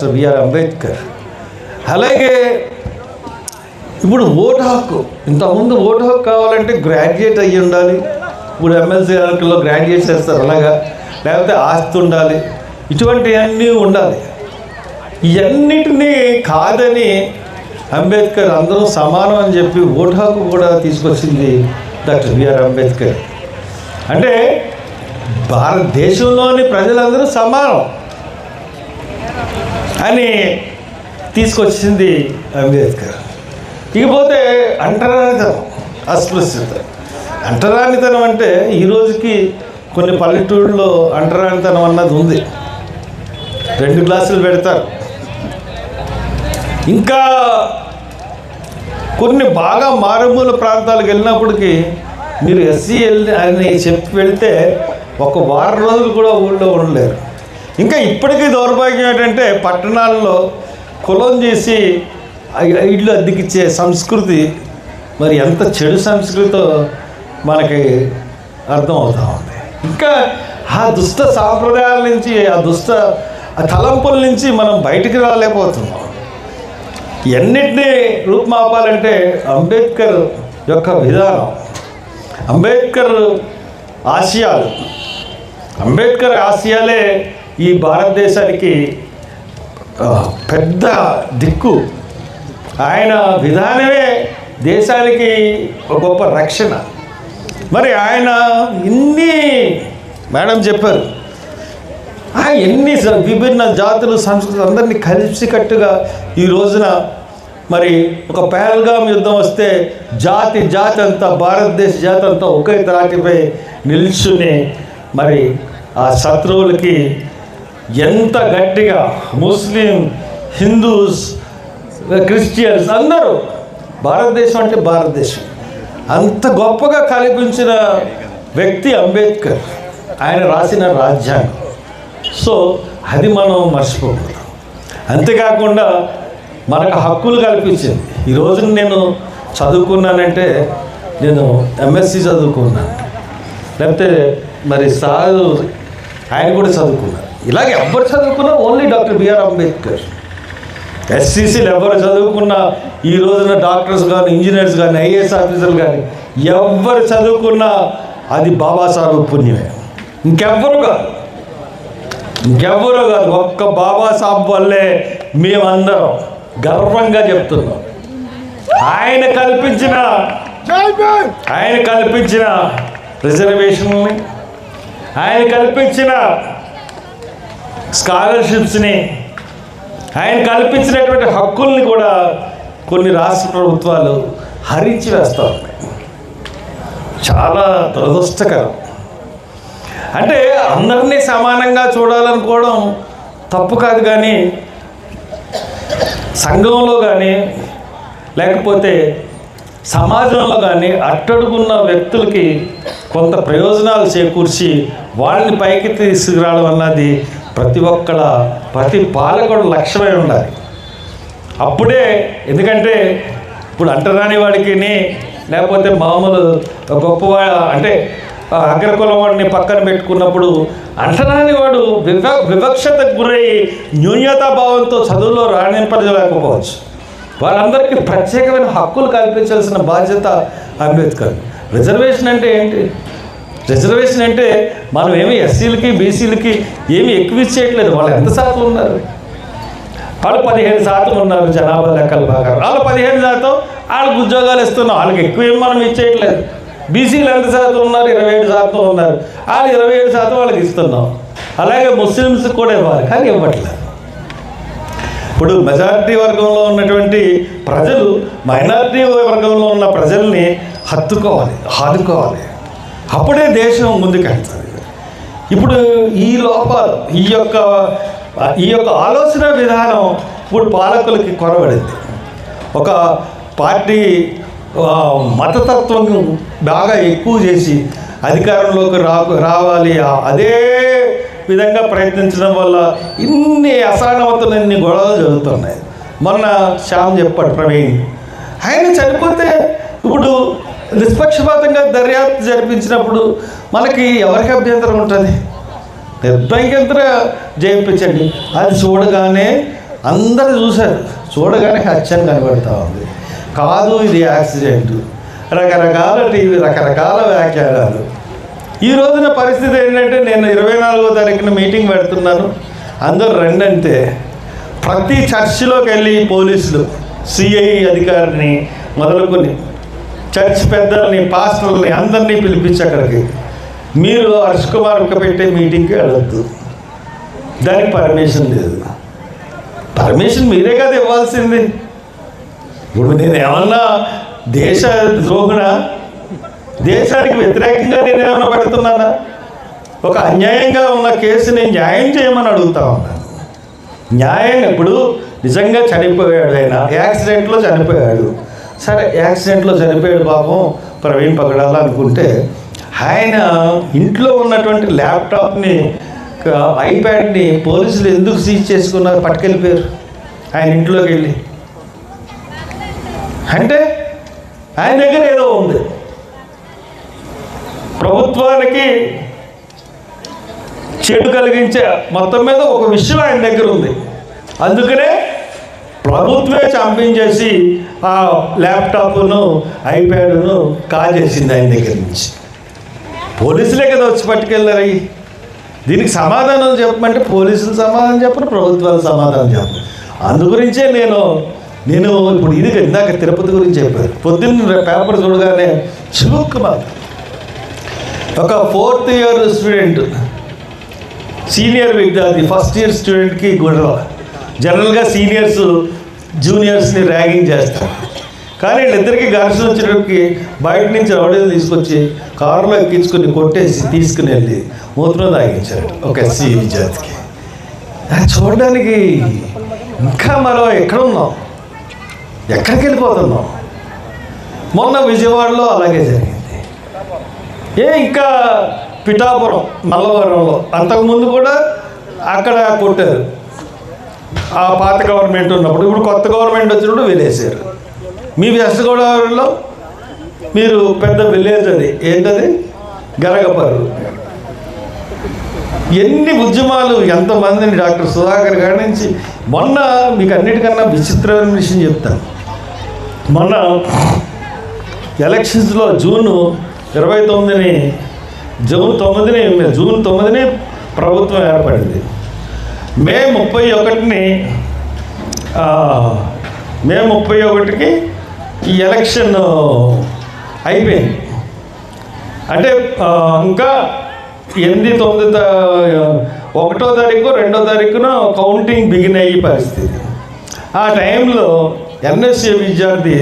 BR Ambedkar. అలాగే ఇప్పుడు vote హక్కు, ఇంతకుముందు ఓటు హక్కు కావాలంటే గ్రాడ్యుయేట్ అయ్యి ఉండాలి. ఇప్పుడు ఎమ్మెల్సీ ఎన్నికల్లో గ్రాడ్యుయేట్ చేస్తారు అలాగా, లేకపోతే ఆస్తి ఉండాలి, ఇటువంటివన్నీ ఉండాలి. ఇవన్నిటినీ కాదని అంబేద్కర్ అందరూ సమానం అని చెప్పి ఓటు హక్కు కూడా తీసుకొచ్చింది డాక్టర్ బిఆర్ అంబేద్కర్. అంటే భారతదేశంలోని ప్రజలందరూ సమానం అని తీసుకొచ్చింది అంబేద్కర్. ఇకపోతే అంటరానితనం, అస్పృశ్యత. అంటరానితనం అంటే ఈరోజుకి కొన్ని పల్లెటూళ్ళలో అంటరానితనం అన్నది ఉంది. 2 గ్లాసులు పెడతారు. ఇంకా కొన్ని బాగా మారుమూల ప్రాంతాలకు వెళ్ళినప్పటికీ మీరు ఎస్సీ అని చెప్పి వెళ్తే ఒక వారం రోజులు కూడా ఊళ్ళో ఉండలేరు. ఇంకా ఇప్పటికీ దౌర్భాగ్యం ఏంటంటే పట్టణాల్లో కులం చేసి ఇళ్ళు అద్దెకిచ్చే సంస్కృతి మరి ఎంత చెడు సంస్కృతో మనకి అర్థమవుతూ ఉంది. ఇంకా ఆ దుష్ట సాంప్రదాయాల నుంచి, ఆ దుష్ట తలంపుల నుంచి మనం బయటికి రాలేకపోతున్నాం. ఎన్నిటినీ రూపుమాపాలంటే అంబేద్కర్ యొక్క విధానం, అంబేద్కర్ ఆశయాలు, అంబేద్కర్ ఆశయాలే ఈ భారతదేశానికి పెద్ద దిక్కు. ఆయన విధానమే దేశానికి ఒక గొప్ప రక్షణ. మరి ఆయన ఇన్ని మేడం చెప్పారు, ఎన్ని విభిన్న జాతులు సంస్కృతులు అందరినీ కలిసికట్టుగా ఈ రోజున మరి ఒక పహల్గాం యుద్ధం వస్తే జాతి అంతా, భారతదేశ జాతి అంతా ఒకే త్రాటిపై నిల్చుని మరి ఆ శత్రువులకి ఎంత గట్టిగా ముస్లిం, హిందూస్, క్రిస్టియన్స్ అందరూ, భారతదేశం అంటే భారతదేశం అంత గొప్పగా కల్పించిన వ్యక్తి అంబేద్కర్. ఆయన రాసిన రాజ్యాంగం. సో అది మనం మర్చిపోకూడదు. అంతేకాకుండా మనకు హక్కులు కల్పించింది. ఈ రోజున నేను చదువుకున్నానంటే నేను ఎంఎస్సి చదువుకున్నాను, లేకపోతే మరి సారు ఆయన కూడా చదువుకున్నారు. ఇలాగే ఎవరు చదువుకున్నా ఓన్లీ డాక్టర్ బిఆర్ అంబేద్కర్. ఎస్సీసీలు ఎవరు చదువుకున్నా ఈ రోజున డాక్టర్స్ కానీ, ఇంజనీర్స్ కానీ, ఐఏఎస్ ఆఫీసర్లు కానీ ఎవరు చదువుకున్నా అది బాబాసాహెబ్ పుణ్యమే. ఇంకెవ్వరు కాదు. ఒక్క బాబాసాహెబ్ వల్లే మేమందరం గర్వంగా చెప్తున్నాం. ఆయన కల్పించిన రిజర్వేషన్ని, ఆయన కల్పించిన స్కాలర్షిప్స్ని, ఆయన కల్పించినటువంటి హక్కుల్ని కూడా కొన్ని రాష్ట్ర ప్రభుత్వాలు హరించి వేస్తూ ఉన్నాయి. చాలా దురదృష్టకరం. అంటే అందరినీ సమానంగా చూడాలనుకోవడం తప్పు కాదు, కానీ సంఘంలో కానీ లేకపోతే సమాజంలో కానీ అట్టడుగున్న వ్యక్తులకి కొంత ప్రయోజనాలు చేకూర్చి వాళ్ళని పైకి తీసుకురావడం అన్నది ప్రతి పాలకుడు లక్ష్యమై ఉండాలి. అప్పుడే, ఎందుకంటే ఇప్పుడు అంటరాని వాడికి లేకపోతే మామూలు గొప్పవాడు అంటే అగ్రకులం వాడిని పక్కన పెట్టుకున్నప్పుడు అంటరాని వాడు వివక్షతకు గురై న్యూనతాభావంతో చదువులో రాణింపజలేకపోవచ్చు. వాళ్ళందరికీ ప్రత్యేకమైన హక్కులు కల్పించాల్సిన బాధ్యత అంబేద్కర్. రిజర్వేషన్ అంటే ఏంటి? రిజర్వేషన్ అంటే మనం ఏమి ఎస్సీలకి, బీసీలకి ఏమి ఎక్కువ ఇచ్చేయట్లేదు. వాళ్ళు ఎంత శాతం ఉన్నారు? వాళ్ళు 15% ఉన్నారు జనాభా లెక్కల ప్రకారం. వాళ్ళు 15% వాళ్ళకి ఉద్యోగాలు ఇస్తున్నాం. వాళ్ళకి ఎక్కువ ఏమి మనం ఇచ్చేయట్లేదు. బీసీలు ఎంత శాతం ఉన్నారు? 27% ఉన్నారు. వాళ్ళు 27% వాళ్ళకి ఇస్తున్నాం. అలాగే ముస్లిమ్స్కి కూడా ఇవ్వాలి, కానీ ఇవ్వట్లేదు. ఇప్పుడు మెజారిటీ వర్గంలో ఉన్నటువంటి ప్రజలు మైనారిటీ వర్గంలో ఉన్న ప్రజల్ని ఆదుకోవాలి. అప్పుడే దేశం ముందుకెళ్తుంది. ఇప్పుడు ఈ లోపాలు, ఈ యొక్క ఆలోచన విధానం ఇప్పుడు పాలకులకి కొరబడింది. ఒక పార్టీ మతతత్వం బాగా ఎక్కువ చేసి అధికారంలోకి రావాలి, అదే విధంగా ప్రయత్నించడం వల్ల ఇన్ని అసహనవతలు, ఇన్ని గొడవలు జరుగుతున్నాయి. మొన్న శ్యామ్ చెప్పాడు, ప్రవీణ్, ఆయన చనిపోతే ఇప్పుడు నిష్పక్షపాతంగా దర్యాప్తు జరిపించినప్పుడు మనకి ఎవరికి అభ్యంతరం ఉంటుంది? నిర్భయంగా చేయించండి. అది చూడగానే అందరూ చూశారు, చూడగానే హత్యని కనబడతా ఉంది. కాదు ఇది యాక్సిడెంట్, రకరకాల టీవీ రకరకాల వ్యాఖ్యానాలు. ఈ రోజున పరిస్థితి ఏంటంటే, నేను 24వ తారీఖున మీటింగ్ పెడుతున్నాను, అందరూ రెండంటే ప్రతి చర్చిలోకి వెళ్ళి పోలీసులు సిఐ అధికారిని మొదలుకొని చర్చ్ పెద్దల్ని పాస్టర్ని అందరినీ పిలిపించి అక్కడికి మీరు హర్ష్ కుమార్ పెట్టే మీటింగ్కి వెళ్ళొద్దు, దానికి పర్మిషన్ లేదు. పర్మిషన్ మీరే కదా ఇవ్వాల్సింది. ఇప్పుడు నేను ఏమన్నా దేశ ద్రోహున, దేశానికి వ్యతిరేకంగా నేను ఏమన్నా పెడుతున్నానా? ఒక అన్యాయంగా ఉన్న కేసుని న్యాయం చేయమని అడుగుతా ఉన్నాను. న్యాయం ఇప్పుడు నిజంగా చనిపోయాడు, ఆయన యాక్సిడెంట్లో చనిపోయాడు. సరే, యాక్సిడెంట్లో చనిపోయాడు పాపం ప్రవీణ్ పగడాల అనుకుంటే, ఆయన ఇంట్లో ఉన్నటువంటి ల్యాప్టాప్ని ఐప్యాడ్ని పోలీసులు ఎందుకు సీజ్ చేసుకున్నారు, పట్టుకెళ్ళిపోయారు ఆయన ఇంట్లోకి వెళ్ళి? అంటే ఆయన దగ్గర ఏదో ఉంది. ప్రభుత్వానికి చెడు కలిగించే మొత్తం మీద ఒక విషయం ఆయన దగ్గర ఉంది. అందుకనే ప్రభుత్వమే చంపించేసి ఆ ల్యాప్టాప్ను ఐప్యాడ్ను కాజేసింది ఆయన దగ్గర నుంచి. పోలీసులే కదా వచ్చి పట్టుకెళ్ళారు. దీనికి సమాధానం చెప్పమంటే పోలీసులు సమాధానం చెప్పరు, ప్రభుత్వాలు సమాధానం చెప్పరు. అందుగురించే నేను ఇప్పుడు ఇది ఇందాక తిరుపతి గురించి చెప్పాను. పొద్దున్న పేపర్ చూడగానే చివుక్కుమా ఒక 4th ఇయర్ స్టూడెంట్ సీనియర్ విద్యార్థి ఫస్ట్ ఇయర్ స్టూడెంట్కి గొడవ. జనరల్గా సీనియర్స్ జూనియర్స్ని ర్యాగింగ్ చేస్తారు, కానీ వీళ్ళిద్దరికీ ఘర్షణ వచ్చేటప్పటికి బయట నుంచి రౌడీలు తీసుకొచ్చి కారులో ఎక్కించుకొని కొట్టేసి తీసుకుని వెళ్ళి మూత్రం తాగించారు ఒక ఎస్సీ విద్యార్థికి. చూడడానికి ఇంకా మనం ఎక్కడున్నాం, ఎక్కడికి వెళ్ళిపోతున్నాం? మొన్న విజయవాడలో అలాగే జరిగింది. ఇంకా పిఠాపురం మల్లవరంలో అంతకుముందు కూడా అక్కడ కొట్టారు ఆ పాత గవర్నమెంట్ ఉన్నప్పుడు. ఇప్పుడు కొత్త గవర్నమెంట్ వచ్చినప్పుడు వెళ్ళేశారు. మీ వెస్ట్ గోదావరిలో మీరు పెద్ద విలేజ్, అది ఏంటది, గరగపర్రు. ఎన్ని ఉద్యమాలు, ఎంతమందిని, డాక్టర్ సుధాకర్ గారి నుంచి. మొన్న మీకు అన్నిటికన్నా విచిత్రమైన విషయం చెప్తాను. మొన్న ఎలక్షన్స్లో జూన్ 9ని ప్రభుత్వం ఏర్పడింది. మే 31కి ఈ ఎలక్షన్ అయిపోయింది. అంటే ఇంకా 8, 9, 1వ తారీఖు 2వ తారీఖున కౌంటింగ్ బిగిన్ అయ్యే పరిస్థితి. ఆ టైంలో ఎన్ఎస్ఏ విద్యార్థి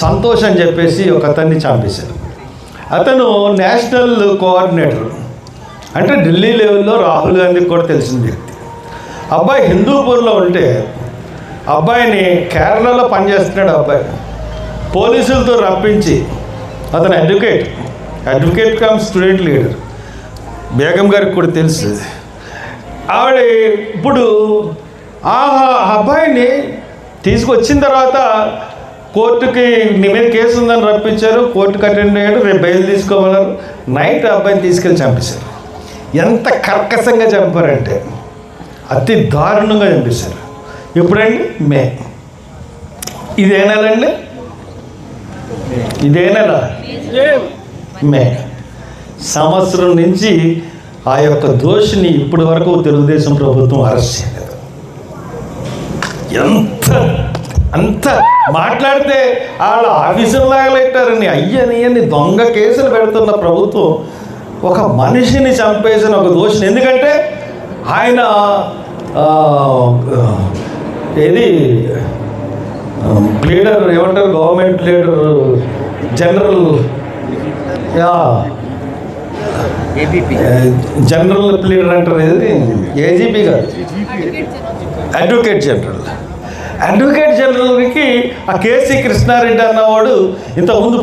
సంతోష్ అని చెప్పేసి ఒక అతన్ని చంపేశారు. అతను నేషనల్ కోఆర్డినేటర్, అంటే ఢిల్లీ లెవెల్లో రాహుల్ గాంధీకి కూడా తెలిసిన వ్యక్తి. అబ్బాయి హిందూపూర్లో ఉంటే అబ్బాయిని కేరళలో పనిచేస్తున్నాడు. అబ్బాయి పోలీసులతో రప్పించి, అతను advocate come student leader, Begum గారికి కూడా తెలుసు. ఆవిడ ఇప్పుడు ఆ అబ్బాయిని తీసుకొచ్చిన తర్వాత కోర్టుకి నీ మీద కేసు ఉందని రప్పించారు, కోర్టుకి అటెండ్ అయ్యాడు, రేపు బెయిల్ తీసుకోమన్నారు. నైట్ అబ్బాయిని తీసుకెళ్ళి చంపేశారు. ఎంత కర్కశంగా చంపారంటే అతి దారుణంగా చంపేశారు. ఎప్పుడండి? మే. ఇదే నెలండి, ఇదే నెల మే. సంవత్సరం నుంచి ఆ యొక్క దోషిని ఇప్పటి వరకు తెలుగుదేశం ప్రభుత్వం అరెస్ట్ చేయలేదు. అంత మాట్లాడితే వాళ్ళ ఆఫీసులాగా పెట్టారని అయ్యని దొంగ కేసులు పెడుతున్న ప్రభుత్వం ఒక మనిషిని చంపేసిన ఒక దోషిని. ఎందుకంటే ఆయన ఏది లీడర్, ఏమంటారు, government leader, general general leader అంటారు, ఏది ఏజీపీ కాదు, అడ్వకేట్ జనరల్కి ఆ కేసీ కృష్ణారెడ్డి అన్నవాడు ఇంతకుముందు